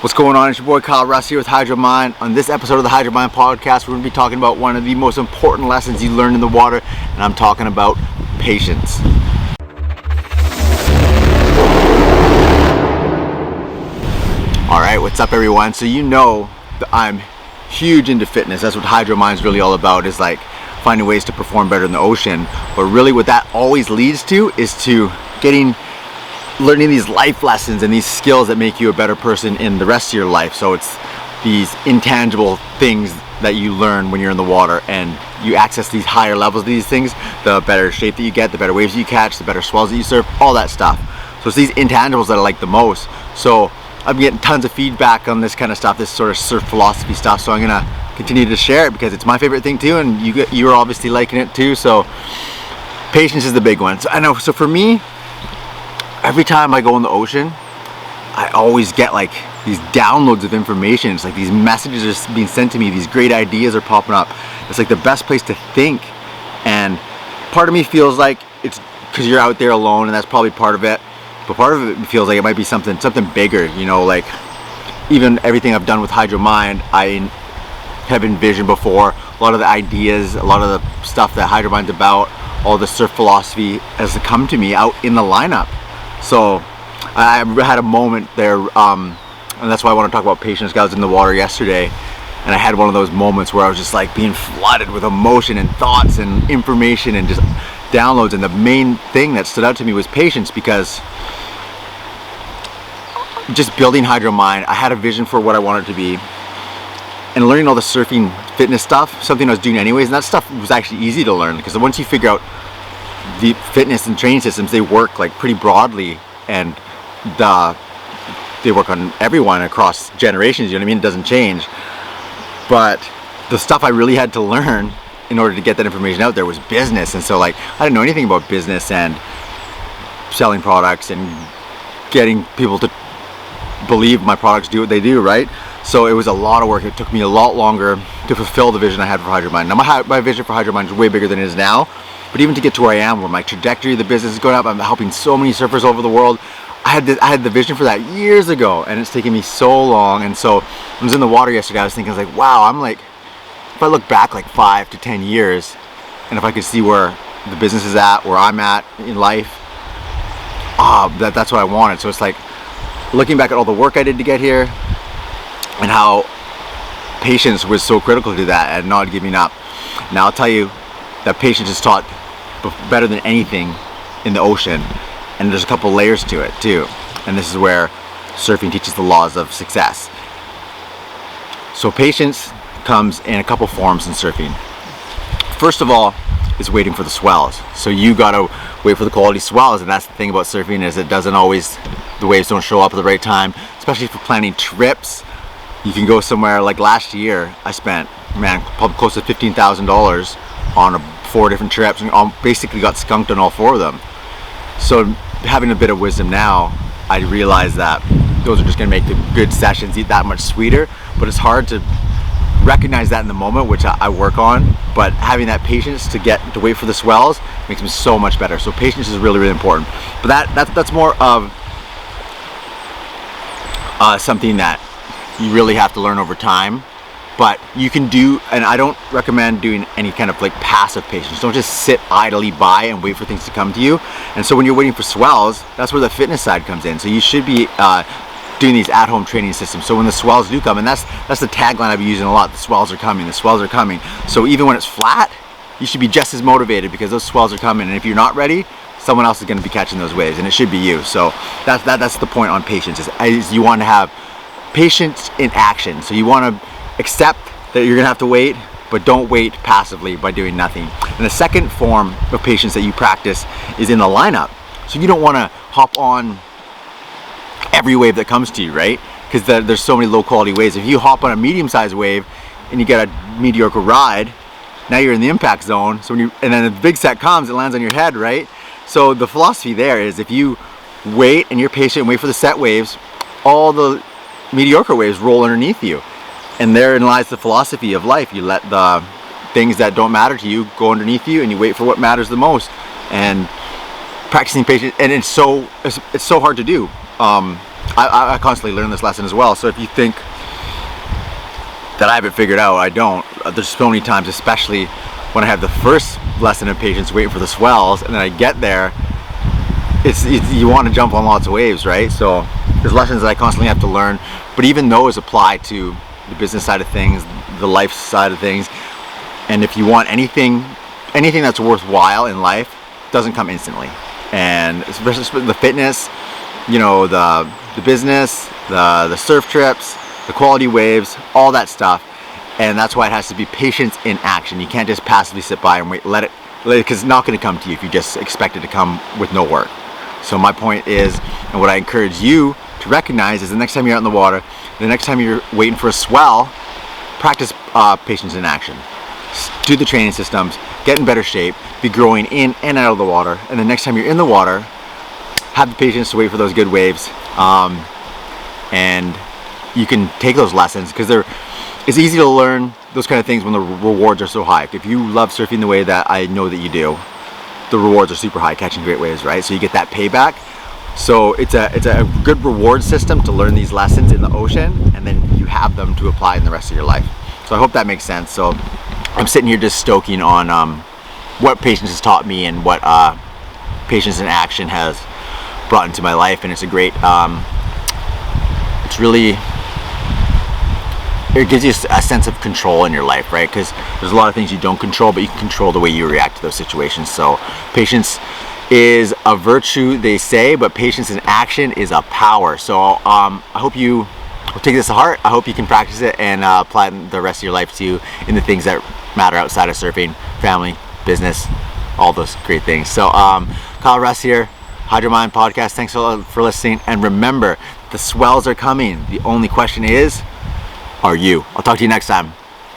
What's going on? It's your boy Kyle Russ here with HydroMind. On this episode of the HydroMind podcast, we're going to be talking about one of the most important lessons you learn in the water, and I'm talking about patience. Alright, what's up everyone? So you know that I'm huge into fitness. That's what HydroMind is really all about, is like finding ways to perform better in the ocean. But really what that always leads to is to learning these life lessons and these skills that make you a better person in the rest of your life. So it's these intangible things that you learn when you're in the water, and you access these higher levels of these things, the better shape that you get, the better waves you catch, the better swells that you surf, all that stuff. So it's these intangibles that I like the most. So I'm getting tons of feedback on this kind of stuff, this sort of surf philosophy stuff, so I'm gonna continue to share it because it's my favorite thing too, and you're obviously liking it too. So patience is the big one. So I know, so for me, every time I go in the ocean, I always get like these downloads of information. It's like these messages are being sent to me, these great ideas are popping up. It's like the best place to think, and part of me feels like it's because you're out there alone, and that's probably part of it, but part of it feels like it might be something bigger, you know, like even everything I've done with HydroMind, I have envisioned before. A lot of the ideas, a lot of the stuff that HydroMind's about, all the surf philosophy has come to me out in the lineup. So I had a moment there, and that's why I want to talk about patience. I was in the water yesterday, and I had one of those moments where I was just like being flooded with emotion and thoughts and information and just downloads. And the main thing that stood out to me was patience, because just building HydroMind, I had a vision for what I wanted it to be, and learning all the surfing fitness stuff, something I was doing anyways, and that stuff was actually easy to learn, because once you figure out the fitness and training systems, they work like pretty broadly, and they work on everyone across generations, you know what I mean? It doesn't change. But the stuff I really had to learn in order to get that information out there was business. And so like I didn't know anything about business and selling products and getting people to believe my products do what they do, right? So it was a lot of work. It took me a lot longer to fulfill the vision I had for HydroMind. Now my vision for HydroMind is way bigger than it is now, but even to get to where I am, where my trajectory of the business is going up, I'm helping so many surfers over the world. I had the vision for that years ago, and it's taken me so long. And so when I was in the water yesterday, I was thinking, I was like, wow, I'm like, if I look back like 5 to 10 years, and if I could see where the business is at, where I'm at in life, that's what I wanted. So it's like looking back at all the work I did to get here, and how patience was so critical to that, and not giving up. Now I'll tell you that patience is taught better than anything in the ocean, and there's a couple layers to it too, and this is where surfing teaches the laws of success. So patience comes in a couple forms in surfing. First of all, is waiting for the swells. So you gotta wait for the quality swells, and that's the thing about surfing, is it doesn't always, the waves don't show up at the right time, especially for planning trips. You can go somewhere, like last year I spent, probably close to $15,000 on 4 different trips, and basically got skunked on all 4 of them. So having a bit of wisdom now, I realize that those are just going to make the good sessions that much sweeter, but it's hard to recognize that in the moment, which I work on. But having that patience to wait for the swells makes me so much better. So patience is really, really important. But that's more of something that you really have to learn over time. But you can do, and I don't recommend doing any kind of like passive patience. Don't just sit idly by and wait for things to come to you. And so when you're waiting for swells, that's where the fitness side comes in. So you should be doing these at-home training systems. So when the swells do come, and that's the tagline I've been using a lot, the swells are coming, the swells are coming. So even when it's flat, you should be just as motivated, because those swells are coming. And if you're not ready, someone else is going to be catching those waves, and it should be you. So that's the point on patience, is you want to have patience in action. So you want to accept that you're gonna have to wait, but don't wait passively by doing nothing. And the second form of patience that you practice is in the lineup. So you don't want to hop on every wave that comes to you, right? Because there's so many low quality waves. If you hop on a medium-sized wave and you get a mediocre ride, now you're in the impact zone. So and then the big set comes, it lands on your head, right? So the philosophy there is, if you wait and you're patient and wait for the set waves, all the mediocre waves roll underneath you. And therein lies the philosophy of life. You let the things that don't matter to you go underneath you, and you wait for what matters the most. And practicing patience, and it's so hard to do. I constantly learn this lesson as well. So if you think that I have it figured out, I don't. There's so many times, especially when I have the first lesson in patience waiting for the swells, and then I get there, you want to jump on lots of waves, right? So there's lessons that I constantly have to learn, but even those apply to the business side of things, the life side of things. And if you want anything that's worthwhile in life, doesn't come instantly. And especially the fitness, you know, the business, the surf trips, the quality waves, all that stuff. And that's why it has to be patience in action. You can't just passively sit by and wait, let it, because it's not going to come to you if you just expect it to come with no work. So my point is, and what I encourage you to recognize is, the next time you're out in the water, the next time you're waiting for a swell, practice patience in action. Do the training systems, get in better shape, be growing in and out of the water, and the next time you're in the water, have the patience to wait for those good waves, and you can take those lessons, because it's easy to learn those kind of things when the rewards are so high. If you love surfing the way that I know that you do, the rewards are super high, catching great waves, right? So you get that payback. So it's a good reward system to learn these lessons in the ocean, and then you have them to apply in the rest of your life. So I hope that makes sense. So I'm sitting here just stoking on what patience has taught me, and what patience in action has brought into my life. And it's a great, it gives you a sense of control in your life, right? Because there's a lot of things you don't control, but you can control the way you react to those situations. So patience is a virtue, they say, but patience in action is a power. So I hope you will take this to heart. I hope you can practice it and apply it the rest of your life too, in the things that matter outside of surfing: family, business, all those great things. So Kyle Russ here, Hydro Mind Podcast. Thanks for listening, and remember, the swells are coming. The only question is, are you? I'll talk to you next time.